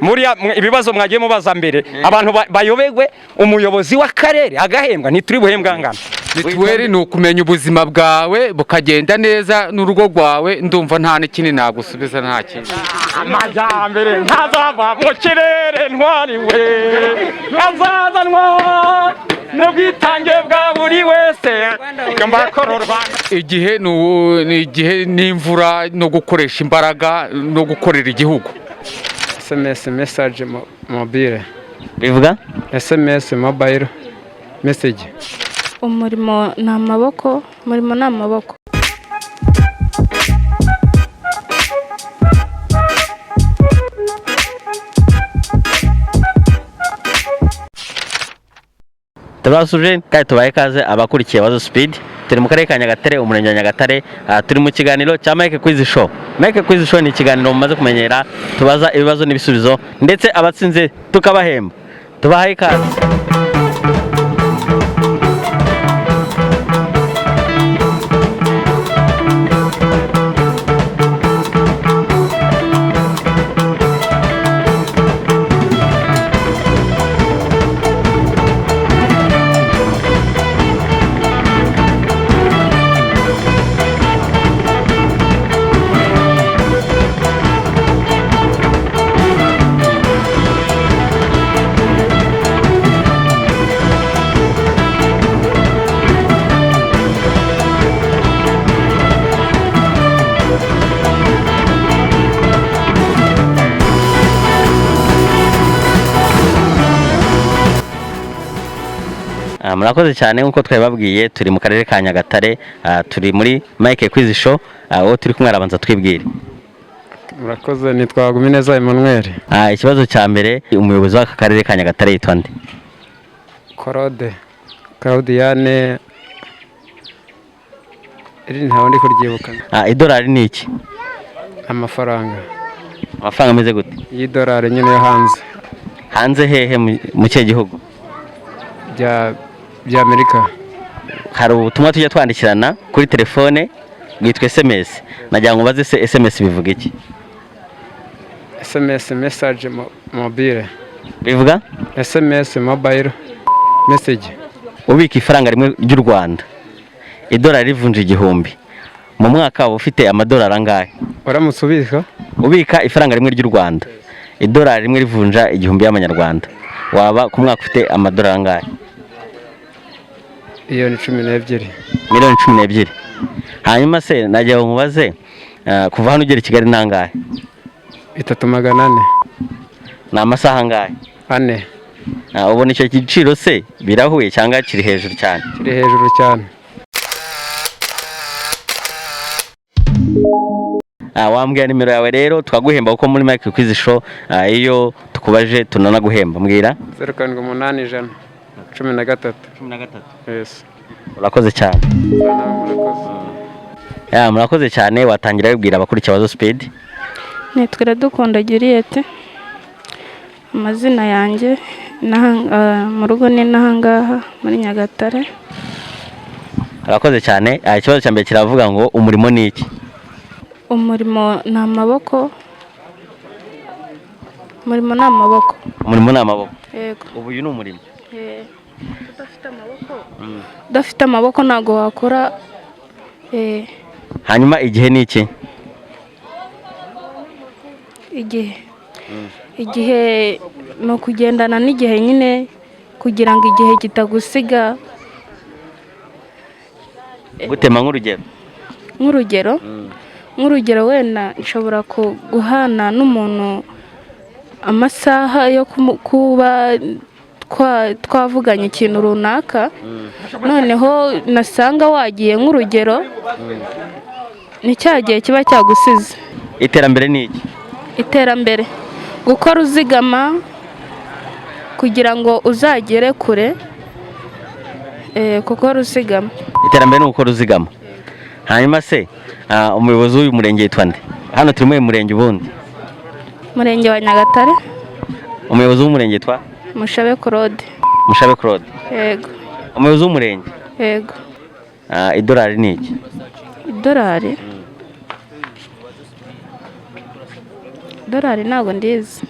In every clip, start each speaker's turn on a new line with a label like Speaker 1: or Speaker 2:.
Speaker 1: Muriya ibibazo mwagiye mubaza mbere abantu bayobegwe umuyobozi w'akarere agahembwa ntituri buhembwa ngana.
Speaker 2: Mituweli ni ukumenya ubuzima bwawe bukagenda neza n'urugo rwawe, ndumva nta n'ikindi nagusubiza nta kindi.
Speaker 1: Amajyambere ntazava mu kirere ntwariwe azazanwa n'ubwitange bwa buri wese mbakororwa.
Speaker 2: Igihe ni n'imvura no gukoresha imbaraga no gukorera igihugu.
Speaker 3: SMS message mobile
Speaker 4: bivuga
Speaker 3: SMS mobile message.
Speaker 5: Umurimo ni amaboko, umurimo ni amaboko.
Speaker 4: Turabasuje kandi tubaye kaze abakurikiye Ibibazo Speed. Turi mu karere ka Nyagatare, umurenge wa Nyagatare. Turi mu kiganiro cya Mike Quiz Show. Mike Quiz Show ni ikiganiro mumaze kumenyera, tubaza ibibazo n'ibisubizo ndetse abatsinze tukabahemba. Tubahaye kaze. Murakoze cyane nkuko twababwiye, turi mu karere ka Nyagatare, turi muri Mike Quiz Show, aho turi kumwe arabanza twibwire.
Speaker 3: Murakoze, nitwa Gumineza Emmanuel.
Speaker 4: Ikibazo cya mbere, umuyobozi w'aka karere ka Nyagatare yitwa nde?
Speaker 3: Claudiane iri ntaho ndi kuryibuka.
Speaker 4: Idolari ni iki?
Speaker 3: Amafaranga
Speaker 4: ameze gute?
Speaker 3: y'idolari nyine yo hanze.
Speaker 4: Hanze hehe mu cye gihugu?
Speaker 3: Bya Amerika.
Speaker 4: Hari ubutumwa tujya twandikirana kuri telefone bwitwa SMS. Nagira ngo baze se SMS bivuga iki?
Speaker 3: SMS message mobile
Speaker 4: bivuga
Speaker 3: SMS mobile message.
Speaker 4: Ubika ifaranga rimwe ry'u Rwanda, idolari rivunja 1000, mu mwaka waba ufite amadolari angahe?
Speaker 3: Uramutse
Speaker 4: ubika ifaranga rimwe ry'u Rwanda, idolari rimwe rivunja 1000 y'amanyarwanda, waba ku mwaka ufite amadolari angahe?
Speaker 3: Iyo ni 12.
Speaker 4: Miliyoni 12. Hanyuma se nagiye nkubaze, kuva hano ugera i Kigali nangahe?
Speaker 3: 3,400.
Speaker 4: Ni amasaha angahe?
Speaker 3: 4.
Speaker 4: Ubona icyo giciro se birahuye cyangwa kiri hejuru cyane?
Speaker 3: Kiri hejuru cyane.
Speaker 4: Wambwira nimero yawe rero twaguhemba uko muri Mike Quiz Show, iyo tukubaje tunanaguhemba. Mbwira.
Speaker 3: 0,8 13. Yes.
Speaker 4: Urakoze cyane. Murakoze cyane. Watangira wibwira abakurikiye Ibibazo Speed.
Speaker 5: Nitwa Dukunda Juliette. Amazina yanjye mu rugo ni nahangaha muri Nyagatare.
Speaker 4: Urakoze cyane. Ikibazo cya mbere kiravuga ngo umurimo ni iki?
Speaker 5: Umurimo ni amaboko. Umurimo ni amaboko.
Speaker 4: Umurimo ni amaboko.
Speaker 5: Yego.
Speaker 4: Ubu uyu ni umurimo.
Speaker 5: Udafite amaboko ntago wakora.
Speaker 4: Hanyuma igihe ni iki?
Speaker 5: Igihe ni ukugendana n'igihe nyine kugira ngo igihe kitagusiga.
Speaker 4: Gutema nk'urugero?
Speaker 5: Nk'urugero wenda nshobora guhana n'umuntu amasaha yo kuba twavuganye ikintu runaka, noneho nasanga wagiye nk'urugero, ni cya gihe kiba cyagusize.
Speaker 4: Iterambere ni iki?
Speaker 5: Iterambere gukora uzigama kugira ngo uzagere kure, kuko ruzigama.
Speaker 4: Iterambere ni gukora uzigama. Hanyuma se umuyobozi w'uyu murenge yitwa nde? Hano turi mu murenge ubundi.
Speaker 5: Murenge wa Nyagatare.
Speaker 4: Umuyobozi w'umurenge yitwa
Speaker 5: Mushabe Claude.
Speaker 4: Yego. Umuyobozi w'umurenge.
Speaker 5: Yego.
Speaker 4: Idolari ni iki?
Speaker 5: Idolari idolari ntabwo ndizi.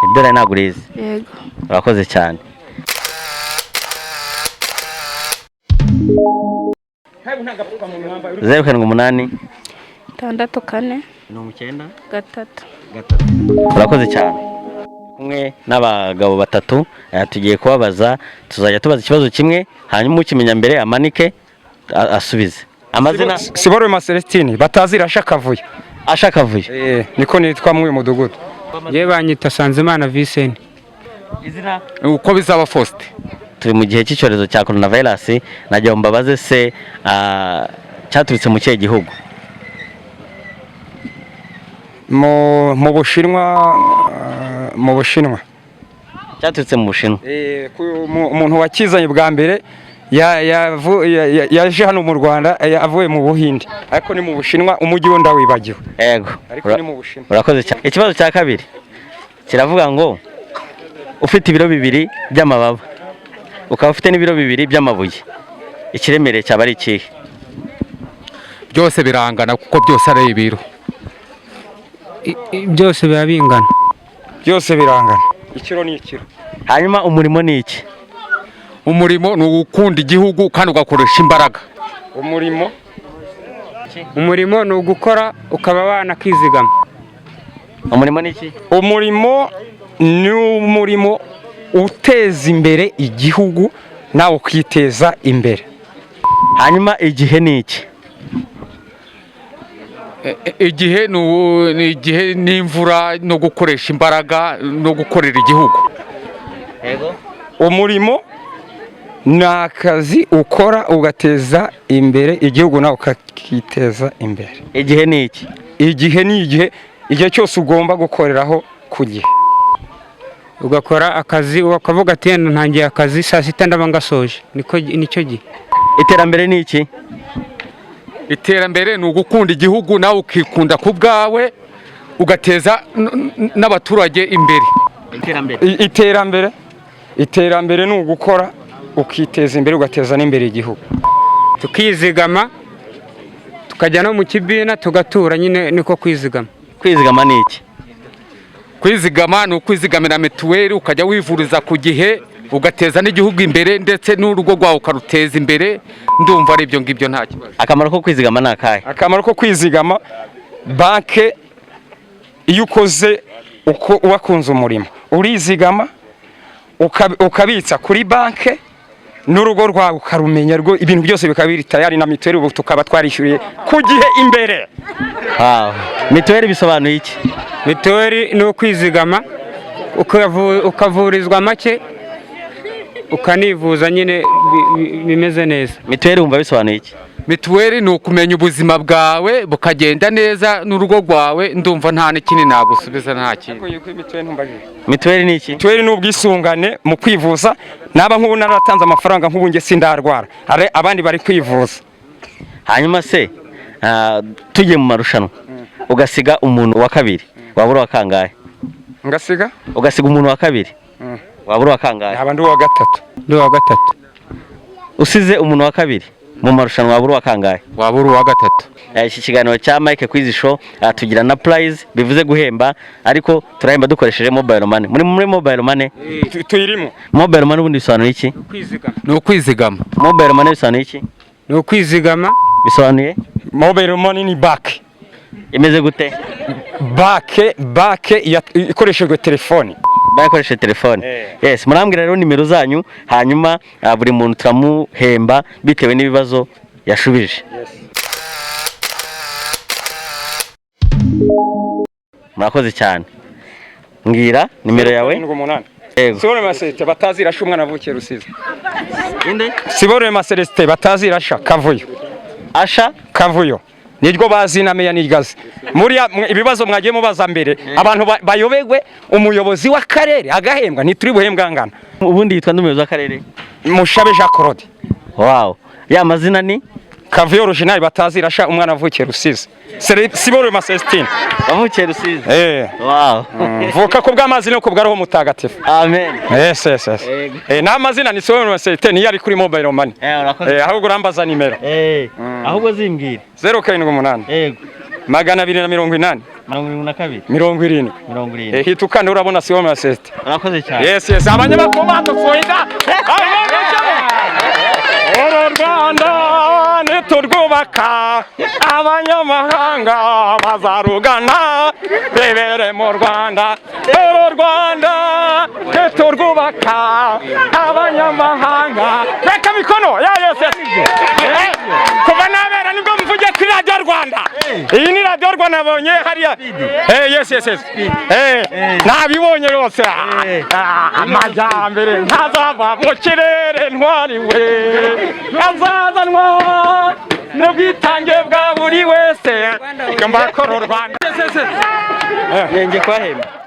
Speaker 4: idolari ntabwo urizi.
Speaker 5: Yego.
Speaker 4: urakoze cyane. zeru karindwi umunani
Speaker 5: 6
Speaker 4: 4
Speaker 5: 3
Speaker 4: urakoze cyane. kumwe n'abagabo batatu tugiye kubabaza, tuzajya tubaza ikibazo kimwe hanyuma ukimenya mbere amanike asubize. amazina
Speaker 1: Siborema Celestine batazira Ashakavuyo.
Speaker 4: Ashakavuyo.
Speaker 1: Niko nitwa mu mudugudu.
Speaker 3: ye banyita Sanzimana Vincent.
Speaker 4: izina
Speaker 2: uko bizaba Faustin.
Speaker 4: turi mu gihe cy'icyorezo cya coronavirus, najya mbabaze se cyaturutse mu kihe gihugu?
Speaker 1: mu Bushinwa.
Speaker 4: cyaturutse mu Bushinwa.
Speaker 1: umuntu wakizanye bwa mbere yaje hano mu Rwanda, avuye mu Buhinde, ariko ni mu Bushinwa, umujyi wo ndawibagiwe.
Speaker 4: Yego.
Speaker 1: Ariko ni mu Bushinwa.
Speaker 4: urakoze cyane. Ikibazo cya kabiri kiravuga ngo ufite ibiro 2 by'amababa ukaba ufite n'ibiro 2 by'amabuye, ikiremereye cyaba ari ikihe?
Speaker 2: byose birangana kuko byose ari ibiro.
Speaker 3: byose biba bingana.
Speaker 1: Byose birangana, ikiro ni ikiro.
Speaker 4: hanyuma umurimo ni iki?
Speaker 2: umurimo ni ugukunda igihugu kandi ugakoresha imbaraga.
Speaker 3: umurimo ni ugukora ukaba wanakizigama.
Speaker 4: umurimo ni iki?
Speaker 1: umurimo ni umurimo uteza imbere igihugu nawe ukiteza imbere.
Speaker 4: hanyuma igihe ni iki?
Speaker 2: igihe ni igihe n'imvura no gukoresha imbaraga no gukorera igihugu.
Speaker 4: Yego.
Speaker 1: umurimo ni akazi ukora ugateza imbere igihugu nawe ukakiteza imbere.
Speaker 4: igihe ni iki?
Speaker 1: igihe ni igihe cyose ugomba gukoreraho ku gihe.
Speaker 3: ugakora akazi ukavuga ati ntangiye akazi saa sita ndaba ngasoje, nicyo gihe.
Speaker 4: iterambere ni iki?
Speaker 2: iterambere ni ugukunda igihugu nawe ukikunda ku bwawe ugateza n'abaturage imbere.
Speaker 1: iterambere ni ugukora ukiteza imbere ugateza n'imbere igihugu.
Speaker 3: tukizigama tukajya no mu kibina tugatura, nyine niko kwizigama.
Speaker 4: kwizigama ni iki?
Speaker 2: kwizigama ni ukwizigamira mituweli ukajya wivuriza ku gihe ugateza n'igihugu imbere ndetse n'urugo rwawe ukaruteza imbere. ndumva ari ibyo ngibyo nta kibazo.
Speaker 4: akamaro ko kwizigama ni akahe?
Speaker 1: akamaro ko kwizigama, banke iyo ukoze uko wakunze umurimo urizigama ukabitsa kuri banke, n'urugo rwawe ukarumenya, ibintu byose bikaba biri tayari, na mituweli ubu tukaba twarishyuriye ku gihe imbere.
Speaker 4: mituweli bisobanuye iki?
Speaker 3: mituweli ni ukwizigama ukavurizwa make ukanivuza, nyine bimeze neza.
Speaker 4: mituweli wumva bisobanuye iki?
Speaker 2: mituweli ni ukumenya ubuzima bwawe bukagenda neza n'urugo rwawe. ndumva nta n'ikindi nagusubiza, nta kintu.
Speaker 4: mituweli ni iki?
Speaker 1: mituweli ni ubwisungane mu kwivuza. naba nk'ubu naratanze amafaranga, nk'ubu nge sindarwara, abandi bari kwivuza.
Speaker 4: hanyuma se tugiye mu marushanwa ugasiga umuntu wa kabiri, wabura wa kangahe? ugasiga umuntu wa kabiri, wabura wa kangahe?
Speaker 1: yaba ndi uwa gatatu.
Speaker 4: usize umuntu wa kabiri mu marushanwa, wabura wa kangahe?
Speaker 2: wabura uwa gatatu.
Speaker 4: iki kiganiro cya Mike Quiz Show tugira na prize, bivuze guhemba, ariko turahemba dukoresheje mobile money. muri mobile money
Speaker 1: tuyirimo.
Speaker 4: mobile money ubundi bisobanuye iki?
Speaker 2: ni ukwizigama.
Speaker 4: mobile money bisobanuye iki?
Speaker 3: ni ukwizigama.
Speaker 4: bisobanuye
Speaker 1: mobile money ni banke.
Speaker 4: imeze gute?
Speaker 1: banke ikoreshejwe telefoni.
Speaker 4: bakoresheje telefone. Yes, murambwira rero nimero zanyu, hanyuma buri muntu turamuhemba bitewe n'ibibazo yashubije. murakoze cyane. mbwira nimero yawe.
Speaker 1: Yego. Siborema Celestin batazira sha umwana avukiye Rusizi.
Speaker 4: Inde?
Speaker 1: Siborema Celestin batazira sha Kavuyo.
Speaker 4: Asha
Speaker 1: Kavuyo. Niryo bazina meya nigaze. Muri ibibazo mwagiye mubaza mbere, abantu bayobegwe umuyobozi w'akarere agahembwa, ntituri buhembwa ngana.
Speaker 4: ubundi yitwa n'umuyobozi w'akarere?
Speaker 1: Mushabe Jean Claude.
Speaker 4: Wow. ya mazina ni
Speaker 1: Kavuyo original batazira sha umwana avukiye Rusizi. Siborema Celestin
Speaker 4: wavukiye Rusizi. Wow.
Speaker 1: Vuka ko bw'amazi no kubwa roho mutagatifu.
Speaker 4: Amen.
Speaker 1: Yes. N'amazina ni Siborema Celestin yari kuri mobile money.
Speaker 4: Urakoze.
Speaker 1: Ahubwo urambaza nimero.
Speaker 4: Ahubwo zimbwira.
Speaker 1: 078.
Speaker 4: Yego.
Speaker 1: 280.
Speaker 4: 72
Speaker 1: 70.
Speaker 4: 70.
Speaker 1: Hita ukanda urabona siyo masete.
Speaker 4: Urakoze cyane.
Speaker 1: Yes abanyamakuru badufuida. Uru Rwanda niturwubaka abanyamahanga bazarugana bebere mu Rwanda. Uru Rwanda niturwubaka abanyamahanga. Reka mikono. Yes. Kuva nabera nibwo mvuge kuri Radio Rwanda. Iyi ni Radio Rwanda nabonye hariya. Yes. Nabibonye rwose. Amajyambere ntazava mu kirere ntwariwe. Azazanwa n'ubwitange bwa buri wese. Ngamba ko Rwanda.
Speaker 4: Nenge kwahemba.